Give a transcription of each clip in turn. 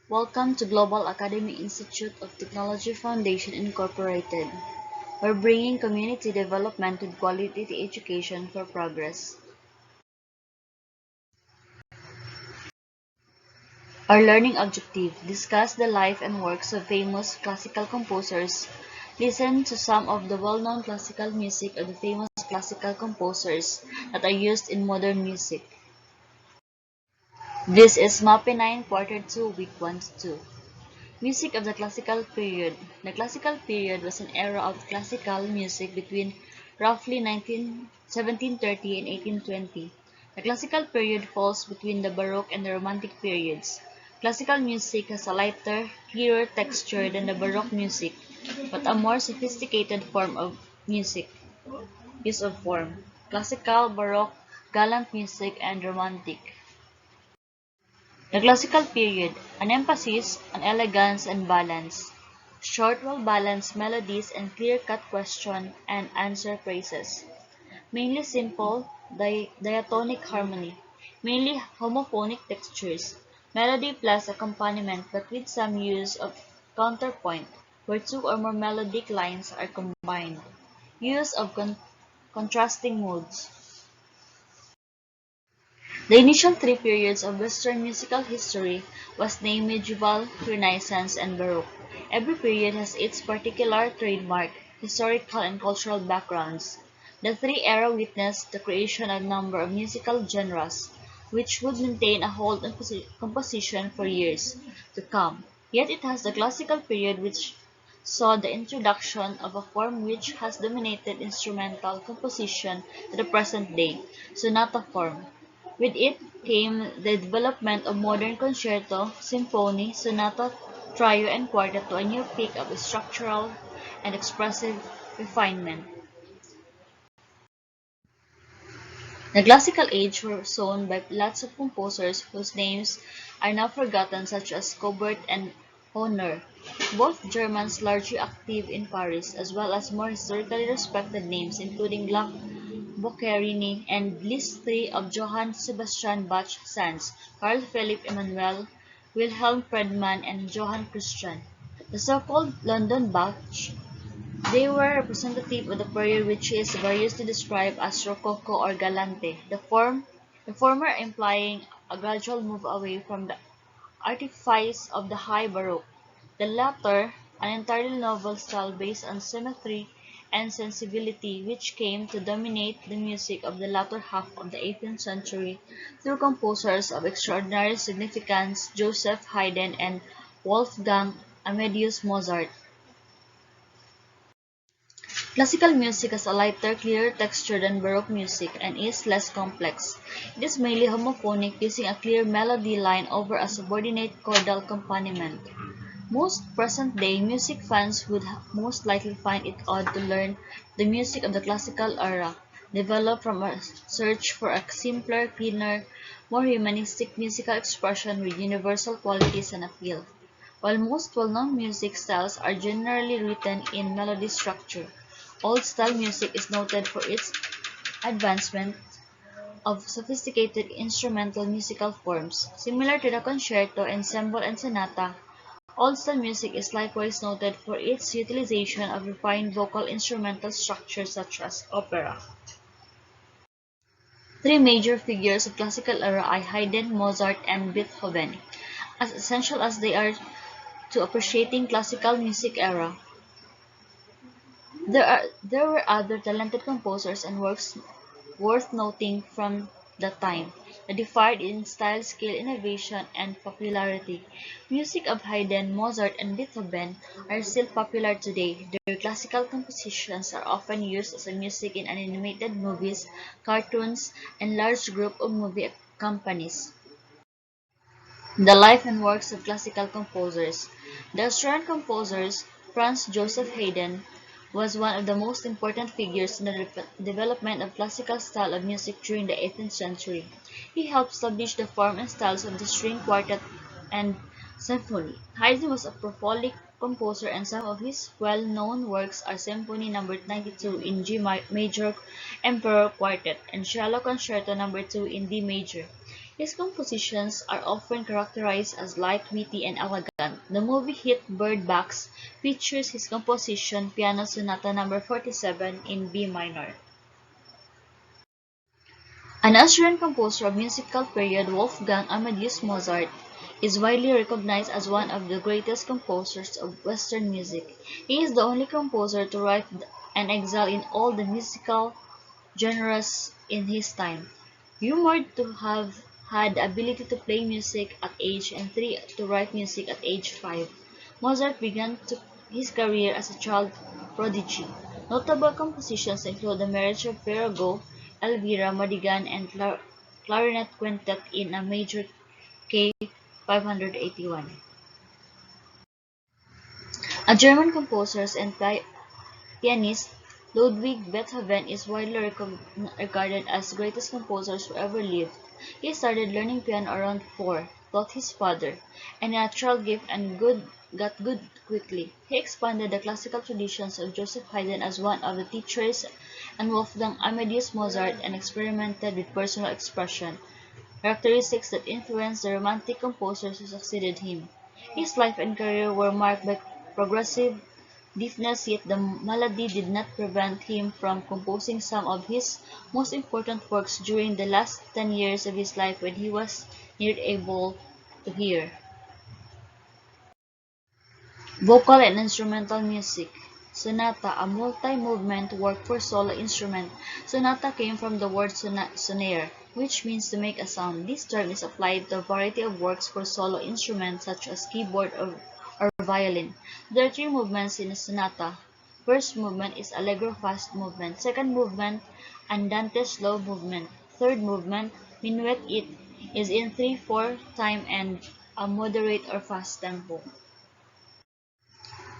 Welcome to Global Academy Institute of Technology Foundation Incorporated. We're bringing community development with quality education for progress. Our learning objective: discuss the life and works of famous classical composers, listen to some of the well-known classical music of the famous classical composers that are used in modern music. This is Mapeh 9 Quarter 2 Week 1 to 2. Music of the Classical Period. The Classical Period was an era of classical music between roughly 1730 and 1820. The Classical Period falls between the Baroque and the Romantic periods. Classical music has a lighter, clearer texture than the Baroque music, but a more sophisticated form of music. Use of form: classical, Baroque, gallant music, and romantic. The Classical Period: an emphasis on elegance and balance. Short, well-balanced melodies and clear-cut question and answer phrases. Mainly simple, diatonic harmony. Mainly homophonic textures. Melody plus accompaniment but with some use of counterpoint, where two or more melodic lines are combined. Use of contrasting modes. The initial three periods of Western musical history was named Medieval, Renaissance, and Baroque. Every period has its particular trademark, historical, and cultural backgrounds. The three era witnessed the creation of a number of musical genres, which would maintain a hold on composition for years to come. Yet it has the classical period, which saw the introduction of a form which has dominated instrumental composition to the present day, sonata form. With it came the development of modern concerto, symphony, sonata, trio, and quartet to a new peak of structural and expressive refinement. The classical age was sown by lots of composers whose names are now forgotten, such as Schubert and Hohner, both Germans largely active in Paris, as well as more historically respected names including Gluck, Boccherini, and list three of Johann Sebastian Bach sons, Carl Philipp Emanuel, Wilhelm Friedmann, and Johann Christian. The so-called London Bach, they were representative of the period which is variously described as Rococo or Galante, the former implying a gradual move away from the artifice of the high Baroque, the latter an entirely novel style based on symmetry and sensibility which came to dominate the music of the latter half of the 18th century through composers of extraordinary significance: Joseph Haydn and Wolfgang Amadeus Mozart. Classical music has a lighter, clearer texture than Baroque music and is less complex. It is mainly homophonic, using a clear melody line over a subordinate chordal accompaniment. Most present-day music fans would most likely find it odd to learn the music of the classical era, developed from a search for a simpler, cleaner, more humanistic musical expression with universal qualities and appeal. While most well-known music styles are generally written in melody structure, old-style music is noted for its advancement of sophisticated instrumental musical forms. Similar to the concerto, ensemble, and sonata, old-style music is likewise noted for its utilization of refined vocal instrumental structures such as opera. Three major figures of classical era are Haydn, Mozart, and Beethoven. As essential as they are to appreciating classical music era, there were other talented composers and works worth noting from the time, that differed in style, scale, innovation, and popularity. Music of Haydn, Mozart, and Beethoven are still popular today. Their classical compositions are often used as a music in animated movies, cartoons, and large group of movie companies. The life and works of classical composers. The Austrian composers Franz Joseph Haydn was one of the most important figures in the development of classical style of music during the 18th century. He helped establish the form and styles of the string quartet and symphony. Haydn was a prolific composer, and some of his well-known works are Symphony No. 92 in G major Emperor Quartet and Cello Concerto No. 2 in D major. His compositions are often characterized as light, witty, and elegant. The movie hit Bird Box features his composition Piano Sonata No. 47 in B minor. An Austrian composer of musical period, Wolfgang Amadeus Mozart, is widely recognized as one of the greatest composers of Western music. He is the only composer to write and excel in all the musical genres in his time. Rumored to have had the ability to play music at age and 3 to write music at age 5, Mozart began his career as a child prodigy. Notable compositions include The Marriage of Perrault, Elvira, Madigan, and Clarinet Quintet in a major K. 581. A German composer and pianist, Ludwig Beethoven is widely regarded as the greatest composer who ever lived. He started learning piano around 4, taught his father, and a natural gift and got good quickly. He expanded the classical traditions of Joseph Haydn as one of the teachers and Wolfgang Amadeus Mozart and experimented with personal expression, characteristics that influenced the Romantic composers who succeeded him. His life and career were marked by progressive deafness, yet the malady did not prevent him from composing some of his most important works during the last 10 years of his life when he was nearly able to hear. Vocal and instrumental music. Sonata, a multi-movement work for solo instrument. Sonata came from the word sonare, which means to make a sound. This term is applied to a variety of works for solo instruments such as keyboard or violin. There are three movements in a sonata. First movement is allegro fast movement. Second movement, andante slow movement. Third movement, minuet. It is in 3/4 time and a moderate or fast tempo.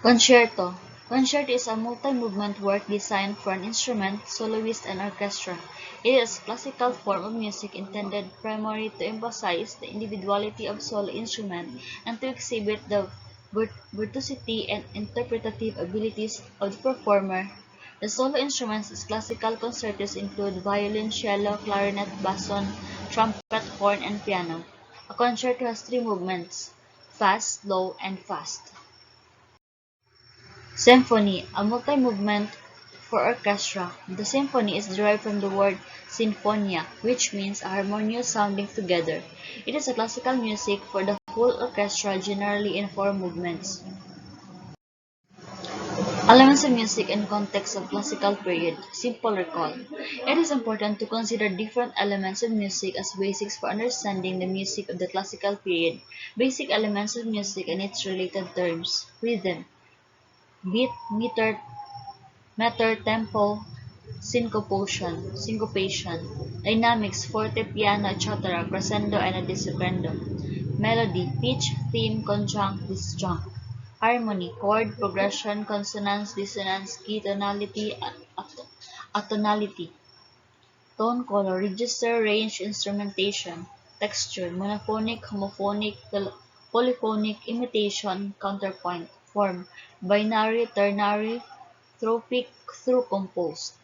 Concerto. Concerto is a multi-movement work designed for an instrument, soloist, and orchestra. It is a classical form of music intended primarily to emphasize the individuality of solo instrument and to exhibit the virtuosity and interpretative abilities of the performer. The solo instruments in classical concertos include violin, cello, clarinet, basson, trumpet, horn, and piano. A concerto has three movements: fast, slow, and fast. Symphony, a multi-movement for orchestra. The symphony is derived from the word sinfonia, which means a harmonious sounding together. It is a classical music for the whole orchestra, generally in four movements. Elements of music and context of classical period. Simple recall. It is important to consider different elements of music as basics for understanding the music of the classical period. Basic elements of music and its related terms. Rhythm, beat, meter, tempo, syncopation, dynamics, forte, piano, etc., crescendo and a discrescendo, melody, pitch, theme, conjunct, disjunct, harmony, chord, progression, consonance, dissonance, key, tonality, atonality, tone, color, register, range, instrumentation, texture, monophonic, homophonic, polyphonic, imitation, counterpoint, form, binary, ternary, tropic, through composed.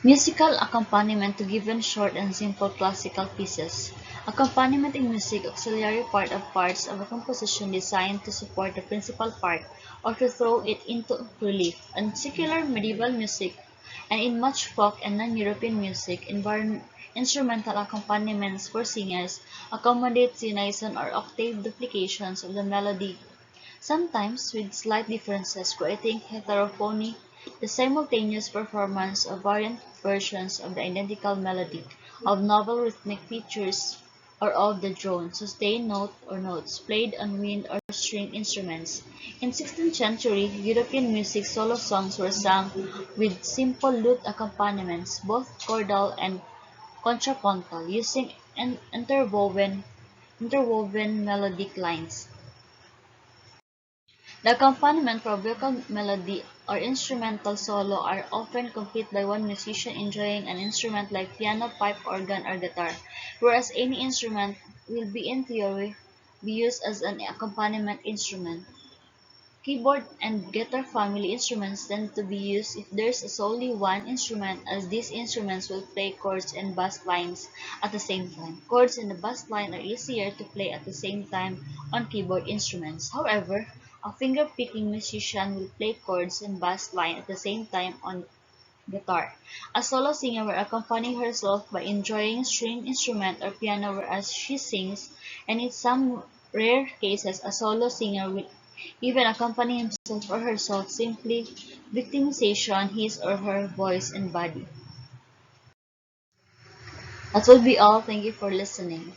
Musical accompaniment to given short and simple classical pieces. Accompaniment in music auxiliary part of parts of a composition designed to support the principal part or to throw it into relief. In secular medieval music and in much folk and non-European music, instrumental accompaniments for singers accommodate unison or octave duplications of the melody, sometimes with slight differences creating heterophony, the simultaneous performance of variant versions of the identical melody, of novel rhythmic features, or of the drone, sustained note or notes played on wind or string instruments. In 16th century European music, solo songs were sung with simple lute accompaniments, both chordal and contrapuntal, using interwoven melodic lines. The accompaniment for vocal melody or instrumental solo are often complete by one musician enjoying an instrument like piano, pipe, organ, or guitar, whereas any instrument will be in theory be used as an accompaniment instrument. Keyboard and guitar family instruments tend to be used if there's solely one instrument, as these instruments will play chords and bass lines at the same time. Chords and the bass line are easier to play at the same time on keyboard instruments. However, a finger-picking musician will play chords and bass line at the same time on guitar. A solo singer will accompany herself by enjoying string instrument or piano whereas she sings, and in some rare cases a solo singer will even accompany himself or herself, simply victimization his or her voice and body. That will be all. Thank you for listening.